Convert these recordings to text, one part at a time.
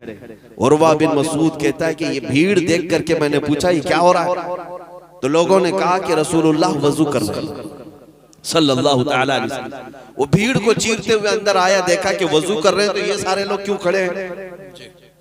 उर्वा बिन मसूद कहता है कि ये भीड़ देख करके मैंने पूछा ये क्या हो रहा है, तो लोगों ने कहा कि रसूलुल्लाह वजू कर रहे हैं सल्लल्लाहु तआला अलैहि वसल्लम। वो भीड़ को चीरते हुए अंदर आया, देखा कि वजू कर रहे हैं, तो ये सारे लोग क्यों खड़े हैं?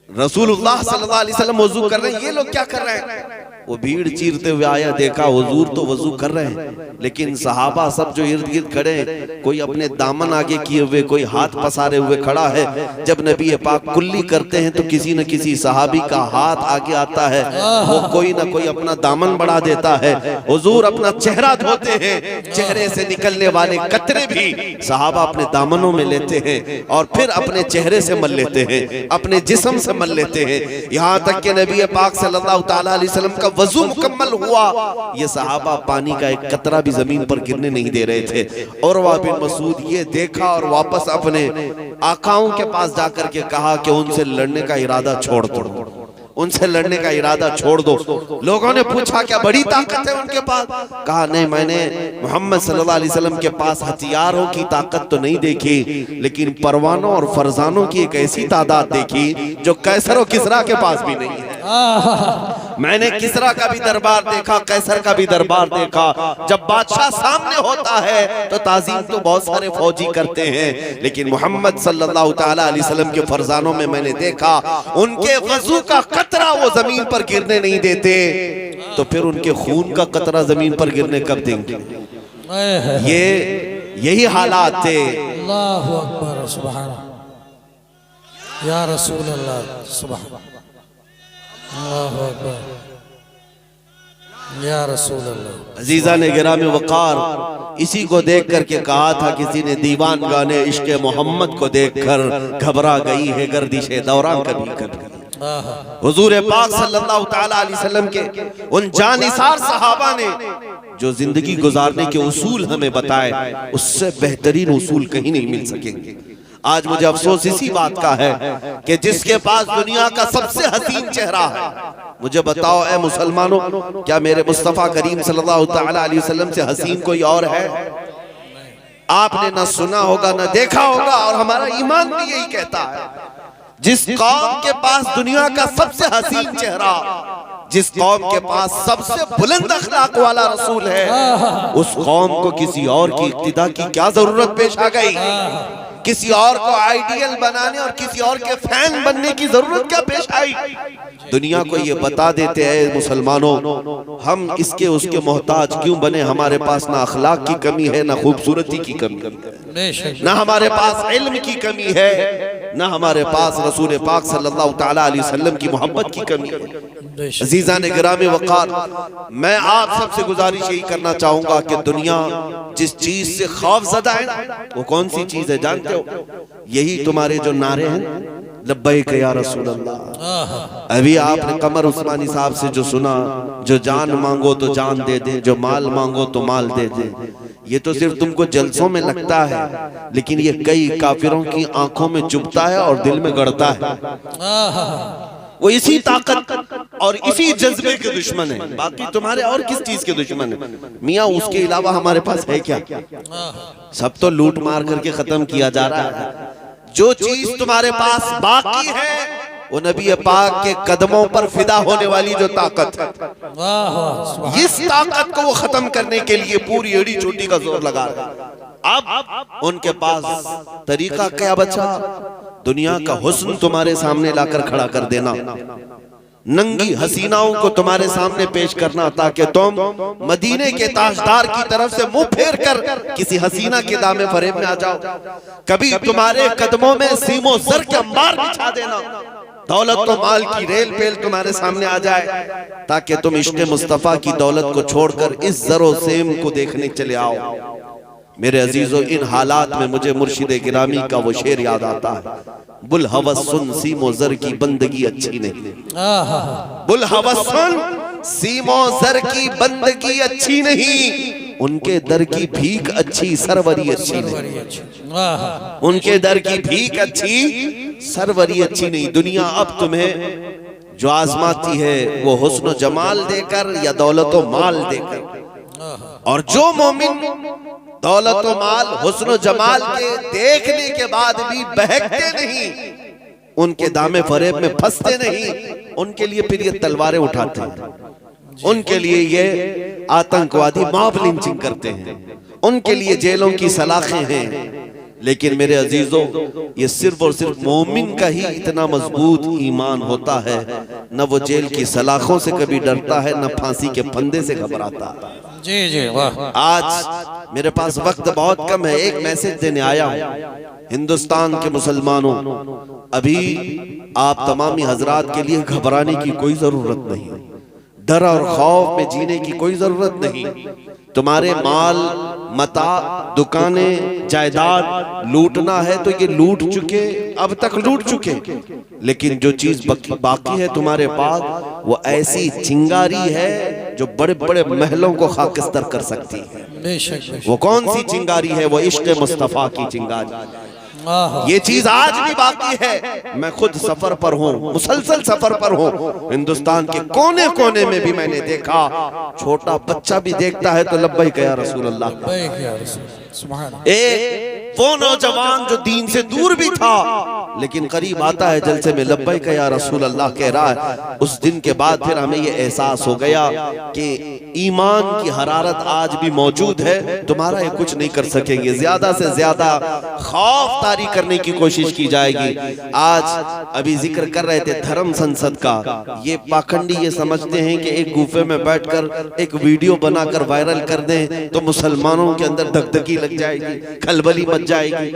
रसूलुल्लाह सल्लल्लाहु अलैहि वसल्लम वजू कर रहे हैं, ये लोग क्या कर रहे हैं? वो भीड़ चीरते हुए आया, देखा हुजूर तो वजू कर रहे हैं, लेकिन सहाबा सब जो इर्द गिर्द खड़े हैं, कोई अपने दामन आगे किए हुए, कोई हाथ पसारे हुए खड़ा है। जब नबी पाक कुल्ली करते हैं तो किसी न किसी सहाबी का हाथ आगे आता है, वो कोई ना कोई अपना दामन बढ़ा देता है। हुजूर अपना चेहरा धोते हैं, चेहरे से निकलने वाले कतरे भी सहाबा अपने दामनों में लेते हैं और फिर अपने चेहरे से मल लेते हैं, अपने जिस्म से मल लेते हैं। यहाँ तक कि नबी पाक सल्लल्लाहु तआला अलैहि वसल्लम का वजू मुकम्मल हुआ, ये सहाबा पानी का एक कतरा भी जमीन पर गिरने नहीं दे रहे थे। उर्वा बिन मसूद ये देखा और वापस अपने आकाओं के पास जाकर के कहा कि उनसे लड़ने का इरादा छोड़ दो, उनसे लड़ने का इरादा छोड़ दो। लोगों ने पूछा क्या बड़ी ताकत है उनके पास? कहा नहीं, मैंने मोहम्मद सल्लल्लाहु अलैहि वसल्लम के पास हथियारों की ताकत तो नहीं देखी, लेकिन परवानों और फरजानों की एक ऐसी तादाद देखी जो कैसर और किसरा के पास भी नहीं है। मैंने किसरा का भी दरबार देखा, कैसर का भी दरबार देखा। जब बादशाह सामने होता है तो ताजीम तो बहुत सारे फौजी करते हैं, लेकिन मोहम्मद सल्लल्लाहु तआला अलैहि वसल्लम के फरजानों में मैंने देखा उनके वजू का कतरा वो जमीन पर गिरने नहीं देते, तो फिर उनके खून का कतरा जमीन पर गिरने कब देंगे? यही हालात थे। अल्लाहु अकबर, सुभान या रसूल अल्लाह, सुभान अल्लाहु अकबर या रसूल अल्लाह। अजीजा ने गिरामी वकार इसी को देख करके कहा था, किसी ने दीवान गाने इश्क मोहम्मद को देखकर घबरा गई है गर्दिशे दौरान कभी कभी। हुजूर पाक सल्लल्लाहु तआला अलैहि वसल्लम के उन जानिसार सहाबा ने जो जिंदगी गुजारने के उसूल हमें बताए, उससे बेहतरीन उसूल कहीं नहीं मिल सकेंगे। आज मुझे अफसोस इसी बात का है कि जिसके पास दुनिया का सबसे हसीन चेहरा है, मुझे बताओ ए मुसलमानों, क्या मेरे मुस्तफा करीम सल्लल्लाहु तआला अलैहि वसल्लम से हसीन कोई और है? आपने ना सुना होगा ना देखा होगा, और हमारा ईमान भी यही कहता है। जिस कौम के पास दुनिया का सबसे हसीन चेहरा, जिस कौम के पास सबसे बुलंद अखलाक वाला रसूल है, उस कौम को किसी और की इक्तिदा की क्या जरूरत पेश आ गई? किसी और को आइडियल बनाने और किसी और के फैन बनने की जरूरत क्या पेश आई? दुनिया को ये बता देते हैं मुसलमानों, हम इसके उसके मोहताज क्यों बने? हमारे पास ना अखलाक की कमी है, ना खूबसूरती की कमी है, ना हमारे पास इल्म की कमी है, ना हमारे पास रसूल पाक सल्लल्लाहु तआला अलैहि वसल्लम की मोहब्बत की कमी है। अजीजा ने गिरामी वकार, मैं आप सबसे गुजारिश यही करना चाहूंगा कि दुनिया जिस चीज से खौफजदा है, वो कौन सी चीज है जानते हो? यही तुम्हारे जो नारे हैं, लब्बैक या रसूल अल्लाह। अभी आपने कमर उस्मानी साहब से जो सुना, जो जान मांगो तो जान दे दे, जो माल मांगो तो माल दे दे, ये तो सिर्फ तुमको जलसों में लगता है, लेकिन ये कई काफिरों की आंखों में चुभता है और दिल में गड़ता है। वो इसी ताकत और इसी जज्बे के दुश्मन है, बाकी तुम्हारे और किस चीज के दुश्मन है? मियाँ उसके अलावा हमारे पास है क्या? सब तो लूट मार करके खत्म किया जा रहा है। जो चीज तुम्हारे पास बाकी है वो नबी पाक के कदमों पर फिदा होने वाली जो ताकत है, इस ताकत को वो खत्म करने के लिए पूरी एड़ी चोटी का जोर लगा रहा है। अब उनके पास तरीका क्या बचा? दुनिया का हुस्न तुम्हारे सामने लाकर खड़ा कर देना, नंगी हसीनाओं को तुम्हारे सामने पेश करना, ताकि तुम मदीने के ताजदार की तरफ से मुंह फेर कर किसी हसीना के दामे फरेब में आ जाओ। कभी तुम्हारे कदमों में सीमो सर के अंबार बिछा देना, दौलत तो माल की रेल पेल तुम्हारे सामने आ जाए, ताकि तुम इश्क़ मुस्तफा की दौलत को छोड़कर इस जरो सेम को देखने चले आओ। मेरे अजीजों, इन हालात में मुझे मुर्शिद गिरामी का वो शेर याद आता है, बुल हवस सुन सीमो जर की बंदगी अच्छी नहीं। बुल हवस सुन सीमो जर की बंदगी अच्छी नहीं, उनके दर की भीख अच्छी सरवरी अच्छी नहीं। उनके दर की भीख अच्छी सरवरी अच्छी नहीं। दुनिया अब तुम्हें जो आजमाती है वो हुस्न जमाल देकर या दौलत व माल देकर, और जो मोमिन दौलत व माल हुस्न जमाल के देखने के बाद भी बहकते नहीं, उनके दामे फरेब में फंसते नहीं, उनके लिए फिर ये तलवारें उठाते हैं, उनके लिए ये आतंकवादी मॉब लिंचिंग करते हैं, उनके लिए जेलों की सलाखें हैं। लेकिन मेरे अजीजों, ये सिर्फ और सिर्फ मोमिन का ही इतना मजबूत ईमान होता है, न वो जेल की सलाखों से कभी डरता है, न फांसी के फंदे से घबराता है। जी जी वाह। आज मेरे पास वक्त बहुत कम है, एक मैसेज देने आया हूं हिंदुस्तान के मुसलमानों। अभी आप तमामी हजरात के लिए घबराने की कोई जरूरत नहीं, डर और खौफ में जीने की कोई जरूरत नहीं। तुम्हारे माल मता दुकानें जायदाद लूटना है तो ये लूट चुके, अब तक लूट चुके, लेकिन जो चीज बाकी है तुम्हारे पास वो ऐसी चिंगारी है जो बड़े बड़े महलों को खाकिस्तर कर सकती है। बेशक। वो कौन सी चिंगारी है? वो इश्क मुस्तफा की चिंगारी। ये चीज आज भी बाकी है। मैं खुद सफर पर हूँ, मुसलसल सफर पर हूँ। हिंदुस्तान के कोने कोने में भी मैंने देखा, छोटा बच्चा भी देखता है तो लब्बैक या रसूल अल्लाह। एक वो नौजवान जो दीन से दूर भी था लेकिन करीब आता है जलसे में, लब्बैक या रसूल अल्लाह कह रहा है। उस दिन के बाद फिर हमें ये एहसास हो गया कि ईमान की हरारत आज भी मौजूद है। तुम्हारा ये कुछ नहीं कर सकेंगे, ज्यादा से ज्यादा खौफ तारी करने की कोशिश की जाएगी। आज अभी जिक्र कर रहे थे धर्म संसद का। ये पाखंडी ये समझते हैं कि एक गुफे में बैठकर एक वीडियो बनाकर वायरल कर दें तो मुसलमानों के अंदर धकधकी लग जाएगी, खलबली मच जाएगी।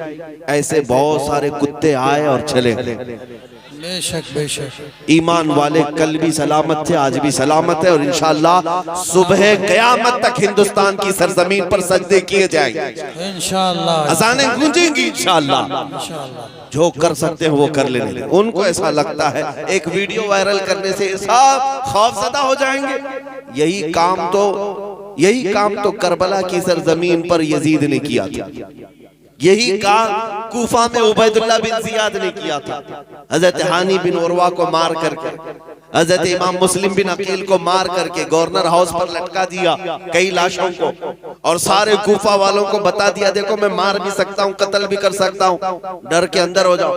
ऐसे बहुत सारे कुत्ते आए और चले। बेशक बेशक। ईमान वाले कल भी सलामत थे, आज भी सलामत है, और इंशाअल्लाह सुबह क़यामत तक हिंदुस्तान की सरजमीन पर सजदे किए जाएंगे इंशाअल्लाह, अज़ानें गूंजेंगी इंशाअल्लाह। जो कर सकते हैं वो कर लेने। उनको ऐसा लगता है एक वीडियो वायरल करने से सब खौफज़दा हो जाएंगे। यही काम तो करबला की सरजमीन पर यजीद ने किया था। यही काम कूफा में उबैदुल्लाह बिन जियाद ने किया था। हजरत हानी बिन उरवा को मार करके, हजरत इमाम मुस्लिम बिन अकील को मार करके गवर्नर हाउस पर लटका दिया कई लाशों को, और सारे कूफा वालों को बता दिया देखो मैं मार भी सकता हूँ, कत्ल भी कर सकता हूँ, डर के अंदर हो जाओ।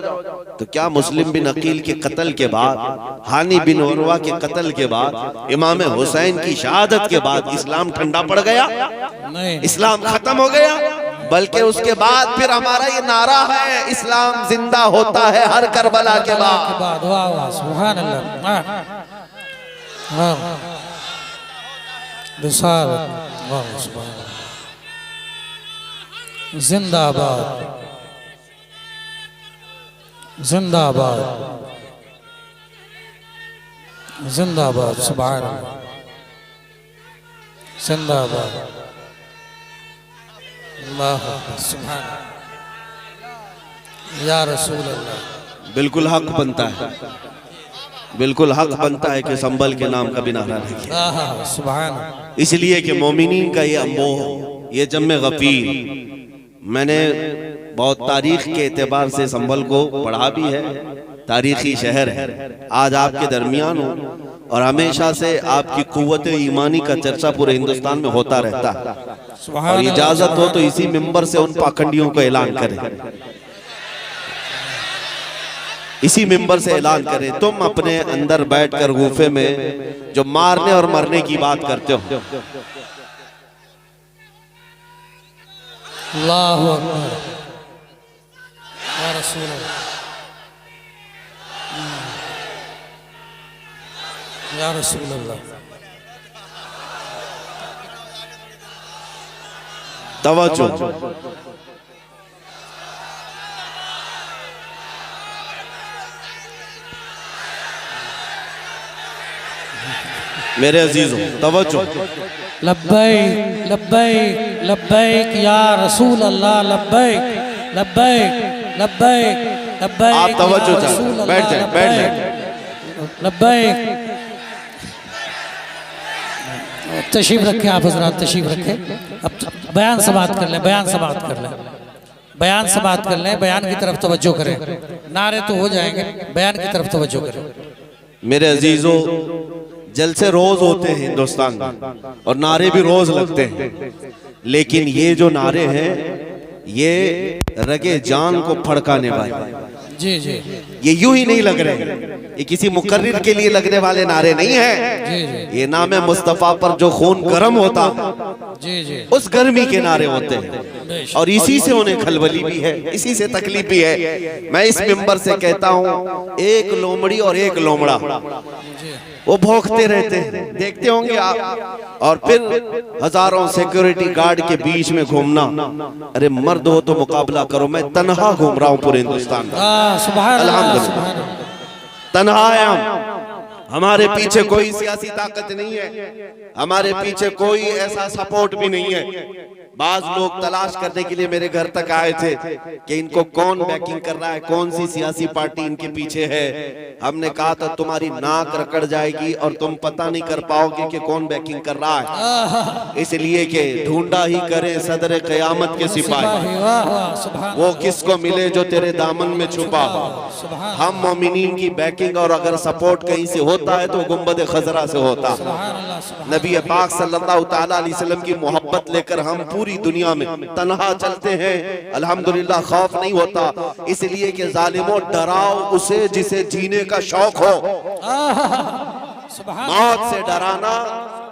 तो क्या मुस्लिम बिन अकील के कत्ल के बाद, हानी बिन उरवा के कत्ल के बाद, इमाम हुसैन की शहादत के बाद इस्लाम ठंडा पड़ गया? नहीं, इस्लाम खत्म हो गया। बल्कि उसके बाद फिर हमारा ये नारा है, इस्लाम जिंदा होता है हर करबला के बाद। वाह वाह सुभान अल्लाह। जिंदाबाद जिंदाबाद जिंदाबाद सुभान अल्लाह, जिंदाबाद या रसूल अल्लाह। बिल्कुल हक बनता है, बिल्कुल हक बनता है कि संभल के नाम का भी नारा नहीं, सुभान। इसलिए कि मोमिनीन का ये अमोह, ये जम्मे गफीर, मैंने बहुत तारीख के एतबार से संभल को पढ़ा भी है, तारीखी शहर है। आज आपके दरमियान हूँ और हमेशा से आपकी कुव्वत ईमानी का चर्चा पूरे हिंदुस्तान में होता रहता है। और इजाजत हो तो इसी मिंबर से उन पाखंडियों को ऐलान करें, इसी मिंबर से ऐलान करें, तुम अपने अंदर बैठकर गुफे में जो मारने और मरने की बात करते हो, अल्लाहु अकबर या रसूल अल्लाह, या रसूल अल्लाह। तवज्जो, मेरे अजीजों तवज्जो। लब्बैक लब्बैक लब्बैक या रसूल अल्लाह, लब्बैक लब्बैक लब्बैक लब्बैक। आप तवज्जो चाहे, बैठ जाए, बैठ जाए। लब्बैक। तशरीफ रखें आप हजरात, तशरीफ रखें। अब बयान से बात कर लें, बयान से बात कर लें, बयान से बात कर लें, बयान की तरफ तवज्जो करें। नारे तो हो जाएंगे, बयान की तरफ तवज्जो करें। मेरे अजीजों, जलसे रोज होते हैं हिंदुस्तान में और नारे भी रोज लगते हैं, लेकिन ये जो नारे हैं ये रगे जान को फड़काने वाले, जी जी ये यूं ही नहीं लग रहे, ये किसी मुकर्रिर के लिए लगने वाले नारे नहीं जी है। जी ये नाम मुस्तफा पर जो खून गर्म होता जी जी उस गर्मी के नारे होते हैं, और इसी से उन्हें खलबली भी है, इसी से तकलीफ भी है। मैं इस मिंबर से कहता हूँ, एक लोमड़ी और एक लोमड़ा वो भौंकते रहते हैं, देखते होंगे आप, और फिर हजारों सिक्योरिटी गार्ड के बीच में घूमना। अरे मर्द हो तो मुकाबला करो, मैं तन्हा घूम रहा हूँ पूरे हिंदुस्तान में, अल्हम्दुलिल्लाह तन्हा आया हूं। हमारे पीछे कोई सियासी ताकत नहीं है, हमारे पीछे कोई ऐसा सपोर्ट भी नहीं है। बाज लोग तलाश करने के लिए मेरे घर तक आए थे कि इनको कौन बैकिंग कर रहा है, कौन सी सियासी पार्टी इनके पीछे है। हमने कहा था तुम्हारी नाक रकड़ जाएगी और तुम पता नहीं कर पाओगे कि कौन बैकिंग कर रहा है, इसलिए कि ढूंढा ही करें सदर क़यामत के सिपाही, वो किसको मिले जो तेरे दामन में छुपा। हम मोमिनीन की बैकिंग और अगर सपोर्ट कहीं से होता है तो गुंबद खजरा से होता। नबी पाक सल्लल्लाहु तआला अलैहि वसल्लम की मोहब्बत लेकर हम पूरी दुनिया में तन्हा चलते हैं, अल्हम्दुलिल्लाह खौफ नहीं होता, इसलिए कि जालिमों डराओ उसे जिसे जीने का शौक हो। मौत से डराना,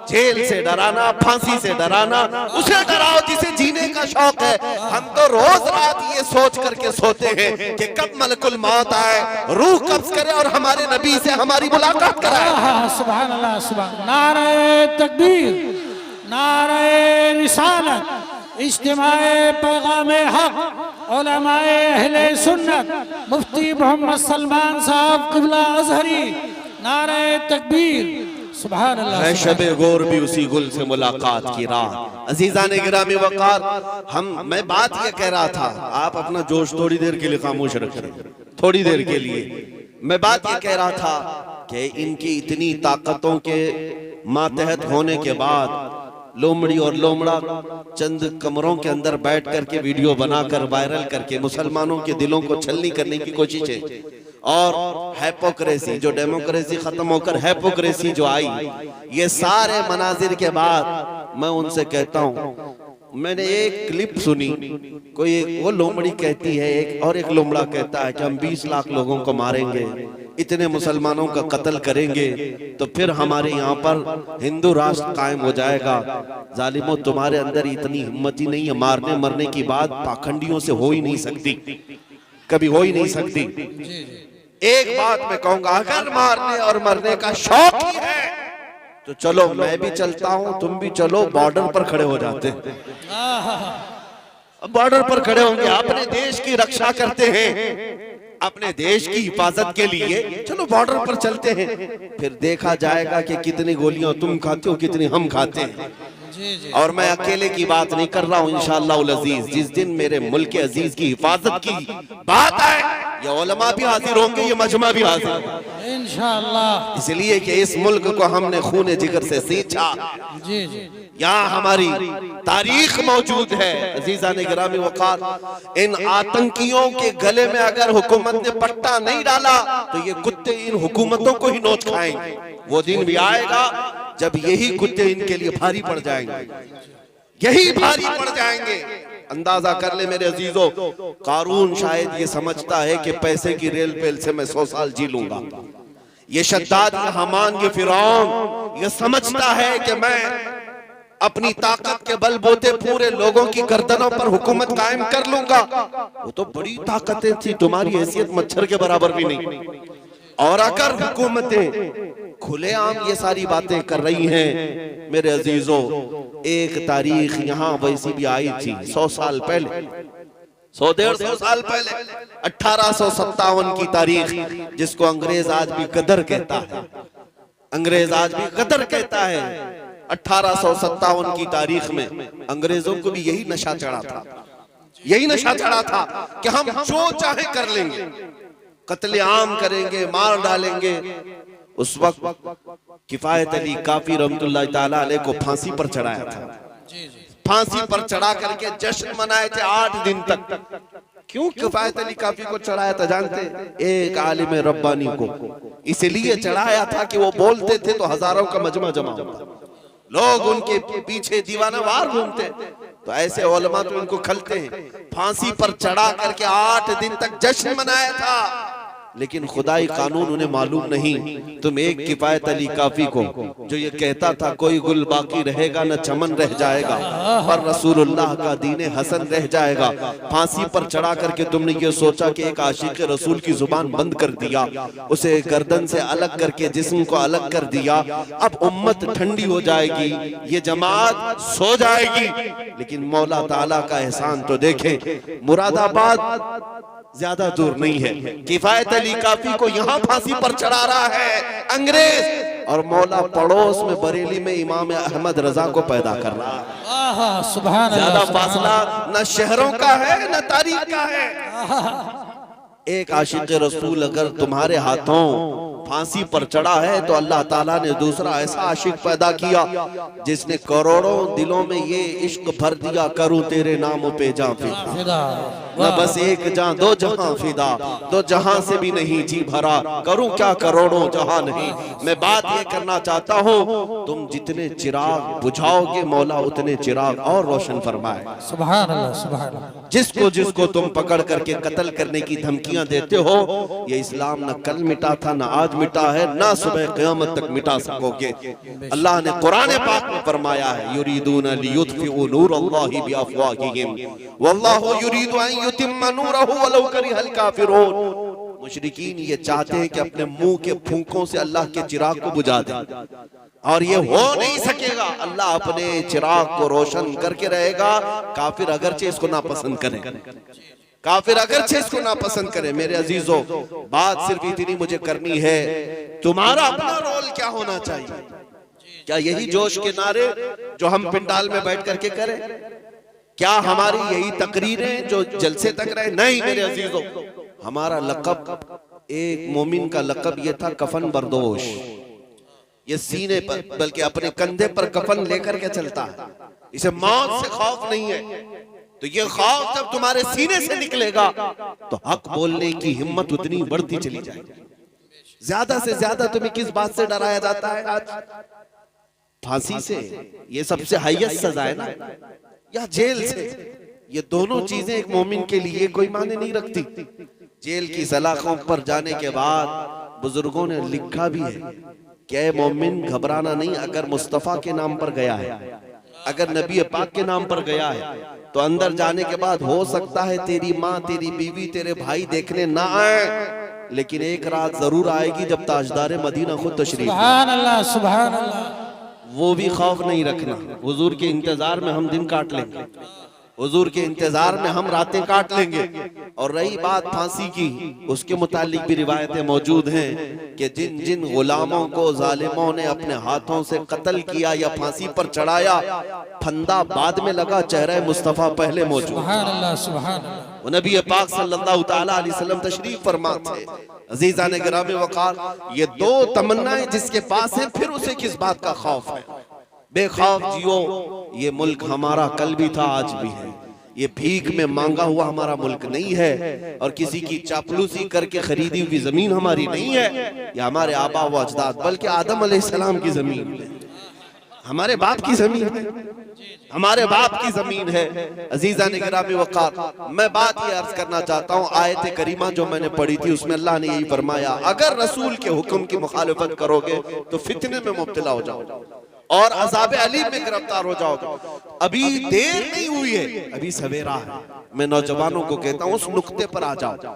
जेल से डराना, फांसी से डराना, उसे डराओ जिसे जीने का शौक है। हम तो रोज रात ये सोच करके सोते हैं कि कब मलकुल मौत आए, रूह कब्ज करे और हमारे नबी से हमारी मुलाकात कराए। सुभान अल्लाह, सुभान। नारे तकबीर, नारे रिसालत, इज्तिमाए पैगामे हक, उलमाए अहले सुन्नत, मुफ्ती मोहम्मद सलमान साहब क़िबला अज़हरी, नारे तकबीर, सुभान अल्लाह। शबे गोर भी उसी गुल से मुलाकात की रात। अजीज़ान गिरामी वक़ार, मैं बात ये कह रहा था, आप अपना जोश थोड़ी देर के लिए खामोश रखें, थोड़ी देर के लिए। मैं बात ये कह रहा था कि इनकी इतनी ताकतों के मातहत होने के बाद लोमड़ी और लोमड़ा चंद कमरों के अंदर बैठ करके वीडियो बनाकर वायरल करके मुसलमानों के दिलों को छलनी करने की कोशिश है। और हैपोक्रेसी, जो डेमोक्रेसी खत्म होकर हैपोक्रेसी जो आई, ये सारे मनाजिर के बाद मैं उनसे कहता हूँ, मैंने एक क्लिप सुनी, कोई वो लोमड़ी कहती है एक, और एक लोमड़ा कहता है कि हम 20 लाख लोगों को मारेंगे, इतने मुसलमानों का कत्ल करेंगे तो फिर हमारे यहाँ पर हिंदू राष्ट्र कायम हो जाएगा। जालिमों, तुम्हारे अंदर इतनी हिम्मत ही नहीं है, मारने मरने की बात पाखंडियों से हो ही नहीं सकती, कभी हो ही नहीं सकती। एक बात मैं कहूंगा, अगर मारने और मरने का शौक ही है तो चलो मैं भी चलता हूं, तुम भी चलो, बॉर्डर पर खड़े हो जाते हैं। बॉर्डर पर खड़े होंगे, अपने देश की रक्षा करते हैं, अपने देश की हिफाजत के लिए चलो बॉर्डर पर चलते हैं, फिर देखा जाएगा कि कितनी गोलियां तुम खाते हो, कितनी हम खाते हैं। और मैं अकेले की बात नहीं कर रहा हूँ, इंशाअल्लाह उल अजीज, जिस दिन मेरे मुल्क के अजीज की हिफाजत की बात आए, ये उलमा भी हाजिर होंगे, ये मजमा भी हाजिर इंशाअल्लाह। इसलिए कि इस मुल्क को हमने खून जिगर से सींचा, जी जी, यहाँ हमारी तारीख मौजूद है। अजीज़ान गिरामी वक़ार, इन आतंकियों के गले में अगर हुकूमत ने पट्टा नहीं डाला तो ये कुत्ते इन हुकूमतों को ही नोच खाएंगे। वो दिन भी आएगा जब यही कुत्ते इनके लिए भारी पड़ जाएंगे, यही भारी पड़ जाएंगे। अंदाजा कर ले मेरे अजीजों, कारून शायद ये समझता है कि पैसे की रेल पेल से मैं 100 साल जी लूंगा। ये शद्दाद, ये हमान, ये फिरौन ये समझता है कि मैं अपनी ताकत के बलबूते पूरे लोगों की गर्दनों पर हुकूमत कायम कर लूंगा। वो तो बड़ी ताकतें थी, तुम्हारी हैसियत मच्छर के बराबर भी नहीं। और अगर हुकूमतें खुलेआम ये सारी बातें कर रही हैं, मेरे अजीजों, एक तारीख यहाँ वैसी भी आई थी 100 साल पहले, 100-150 साल पहले, 1857 की तारीख, जिसको अंग्रेज आज भी गदर कहता है, अंग्रेज आज भी गदर कहता है। 1857 की तारीख में अंग्रेजों को भी यही नशा चढ़ा था, यही नशा चढ़ा था कि हम जो चाहे कर लेंगे, कत्ले आम करेंगे, मार डालेंगे। उस वक्त किफायत अली काफी रहमतुल्लाह ताला अलैह को फांसी पर चढ़ाया था, फांसी पर चढ़ा करके जश्न मनाए थे 8 दिन तक। क्यों किफायत अली काफी को चढ़ाया था जानते? एक आलिम रब्बानी को इसलिए चढ़ाया था कि वो बोलते थे तो हजारों का मजमा जमा होता, लोग उनके पीछे दीवाना वार घूमते। तो ऐसे उलमा तो इनको खलते हैं। फांसी पर चढ़ा करके 8 दिन तक जश्न मनाया था, लेकिन खुदाई कानून उन्हें मालूम नहीं। तुम एक किफायत अली काफी को जो ये कहता था कोई गुल बाकी रहेगा न चमन रह जाएगा, पर रसूलुल्लाह का दीने हसन रह जाएगा, फांसी पर चढ़ा करके तुमने ये सोचा कि एक आशिक रसूल की जुबान बंद कर दिया, उसे गर्दन से अलग करके जिस्म को अलग कर दिया। अब उम्मत ठंडी हो जाएगी, ये जमात सो जाएगी। लेकिन मौला ताला का एहसान तो देखें, मुरादाबाद ज्यादा दूर नहीं है। किफायत अली काफी को यहाँ फांसी पर चढ़ा रहा है अंग्रेज, और मौला पड़ोस में बरेली में इमाम अहमद रजा को पैदा कर रहा है। सुभान अल्लाह। ज्यादा फासला न शहरों का है न तारीख का है। एक आशिक रसूल अगर तुम्हारे हाथों फांसी पर चढ़ा है तो अल्लाह ताला ने दूसरा ऐसा आशिक पैदा किया जिसने करोड़ों दिलों में ये इश्क भर दिया, करूं तेरे नाम पे जां फिदा, न बस एक जां दो जहां फिदा, दो जहां से भी नहीं जी भरा, करूं क्या करोड़ों जहां नहीं। मैं बात ये करना चाहता हूँ, तुम जितने चिराग बुझाओगे मौला उतने चिराग और रोशन फरमाए। सुभान अल्लाह, सुभान अल्लाह। जिसको जिसको तुम पकड़ करके कत्ल करने की धमकियां देते हो, ये इस्लाम न कल मिटा था, न आज मिटा है, ना सुबह क़यामत तक मिटा सकोगे। अल्लाह ने कुरान पाक में फरमाया है, युरीदूना लियुत्फिउ नूरल्लाहि बिअफ़वाहिहिम वल्लाहु युरीदु अन युतिम्मा नूरहु वलौ करिहल काफिरून। मुशरिकीन ये चाहते हैं कि अपने मुंह के फूंकों से अल्लाह के चिराग को बुझा दें, और ये हो नहीं सकेगा। अल्लाह अपने चिराग को रोशन करके रहेगा, काफिर अगरचे इसको नापसंद करें, काफिर अगरचे इसको नापसंद करें। मेरे अजीजों, बात सिर्फ इतनी मुझे करनी है, तुम्हारा अपना रोल क्या होना चाहिए? क्या यही जोश के नारे जो हम पिंडाल में बैठ करके करें? क्या हमारी यही तकरीरें जो जलसे तक रहे? नहीं मेरे अजीजों, हमारा लक़ब, एक मोमिन का लक़ब ये था कफन बर्दोश। ये सीने पर बल्कि अपने कंधे पर कफन लेकर के चलता है, इसे मौत से खौफ नहीं है। तो ये खौफ जब तुम्हारे सीने से निकलेगा तो हक बोलने की हिम्मत उतनी बढ़ती चली जाएगी। ज्यादा से ज्यादा तुम्हें किस बात से डराया जाता है आज? फांसी से, ये सबसे हाईएस्ट सजा है ना, या जेल से? ये दोनों चीजें एक मोमिन के लिए कोई माने नहीं रखती। जेल की सलाखों पर जाने के बाद बुजुर्गों ने लिखा भी है कि मोमिन घबराना नहीं, अगर मुस्तफा के नाम पर गया है, अगर नबी पाक के नाम पर गया है, तो अंदर जाने के बाद हो सकता है तेरी माँ, तेरी बीवी, तेरे भाई देखने ना आए, लेकिन एक रात जरूर आएगी जब ताजदार मदीना खुद तशरीफ। सुभान अल्लाह, सुभान अल्लाह। वो भी खौफ नहीं रखना। हुजूर के इंतजार में हम दिन काट लेंगे, हुजूर के इंतजार में हम रातें काट लेंगे। और रही बात फांसी की, उसके मुतालिक भी रिवायतें मौजूद हैं कि जिन जिन गुलामों को जालिमों ने अपने हाथों से कत्ल किया या फांसी पर चढ़ाया, फंदा बाद में लगा, चेहरा मुस्तफा पहले मौजूद। सुभान अल्लाह, सुभान अल्लाह। वो नबी पाक सल्लल्लाहु तआला अलैहि वसल्लम तशरीफ फरमा थे। अजीजान गिरामी वक़ार, ये दो तमन्नाएं जिसके पास हैं, फिर उसे किस बात का खौफ है? बेखौफ जियो। ये मुल्क हमारा कल भी था, आज भी है। ये भीख में मांगा हुआ हमारा मुल्क नहीं है, और किसी की चापलूसी करके खरीदी हुई जमीन हमारी नहीं है। ये हमारे आबा व अजदाद, बल्कि आदम अलैहिस्सलाम की जमीन है, हमारे बाप की जमीन है, हमारे बाप की जमीन है। अजीजा ने गिरामी वक़ार, मैं बात ये अर्ज करना चाहता हूँ, आयत करीमा जो मैंने पढ़ी थी उसमें अल्लाह ने यही फरमाया, अगर रसूल के हुक्म की मुखालिफत करोगे तो फितने में मुब्तला हो जाओगे और अज़ाब अलीम में गिरफ्तार हो जाओगे। अभी देर नहीं हुई है, अभी सवेरा है। मैं नौजवानों को कहता हूँ, उस नुक्ते पर आ जाओ,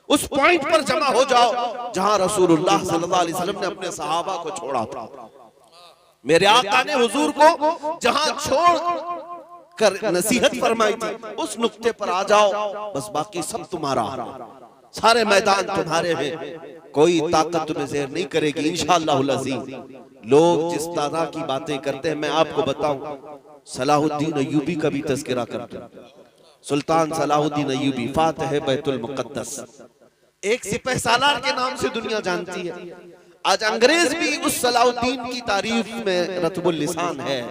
उस पॉइंट पर जमा हो जाओ जहां रसूलुल्लाह सल्लल्लाहु अलैहि वसल्लम ने अपने सहाबा को छोड़ा था। मेरे आका ने हुजूर को जहां छोड़ कर नसीहत फरमाई थी, उस नुक्ते पर आ जाओ, बस बाकी सब तुम्हारा, सारे मैदान तुम्हारे हैं, कोई ताकत तुम्हें ज़ेर नहीं करेगी इंशाअल्लाहुल अज़ीज़। लोग जिस तरह की बातें करते हैं, मैं आपको बताऊं, सलाहुद्दीन अय्यूबी का भी तज़किरा करते हैं। सुल्तान सलाहुद्दीन अय्यूबी, फातिह बैतुल मुक़द्दस, एक सिपह सालार के नाम से दुनिया जानती है। आज अंग्रेज भी उस सलाहुद्दीन की तारीफ में रतबुल लिसान है।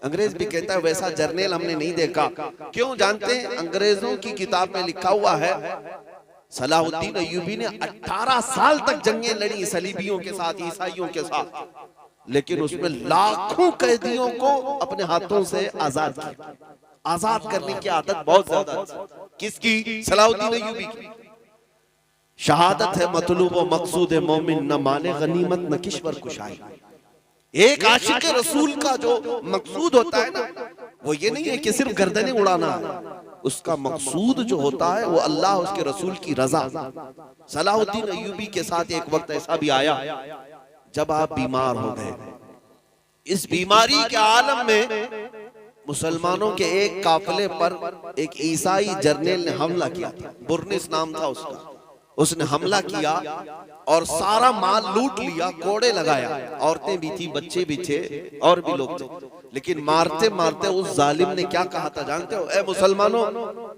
अंग्रेज भी कहता है वैसा जर्नल हमने नहीं देखा। क्यों जानते हैं? अंग्रेजों की किताब में लिखा हुआ है, सलाहुद्दीन अय्यूबी ने 18 साल तक जंगें लड़ी सलीबियों के साथ, ईसाइयों के साथ, लेकिन उसमें लाखों कैदियों को अपने हाथों से आजाद किया। आजाद करने की आदत बहुत ज्यादा थी। किसकी? सलाहुद्दीन अय्यूबी की। शहादत है मतलूब व मकसूद मोमिन, न माने गनीमत न किश्वर कुशाई। एक आशिक रसूल का जो मकसूद होता है ना, वो ये नहीं है कि सिर्फ गर्दनें उड़ाना, उसका मकसूद जो होता है वो अल्लाह उसके रसूल की रजा। सलाहुद्दीन अय्यूबी के साथ एक वक्त ऐसा भी आया जब आप बीमार हो गए। इस बीमारी के आलम में मुसलमानों के एक काफिले पर एक ईसाई जर्नल ने हमला किया था, बुरनिस नाम था उसका। उसने हमला किया और सारा माल लूट लिया, कोड़े लगाया, औरतें भी थी, बच्चे भी थे और भी लोग थे। लेकिन मारते मारते उस जालिम ने क्या कहा था जानते हो? ए मुसलमानों,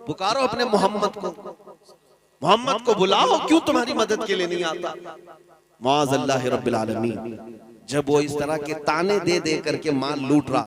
पुकारो अपने मोहम्मद को बुलाओ, क्यों तुम्हारी मदद के लिए नहीं आता? मुआज़ अल्लाह रब्बिल आलमीन, जब वो इस तरह के ताने दे दे करके माल लूट रहा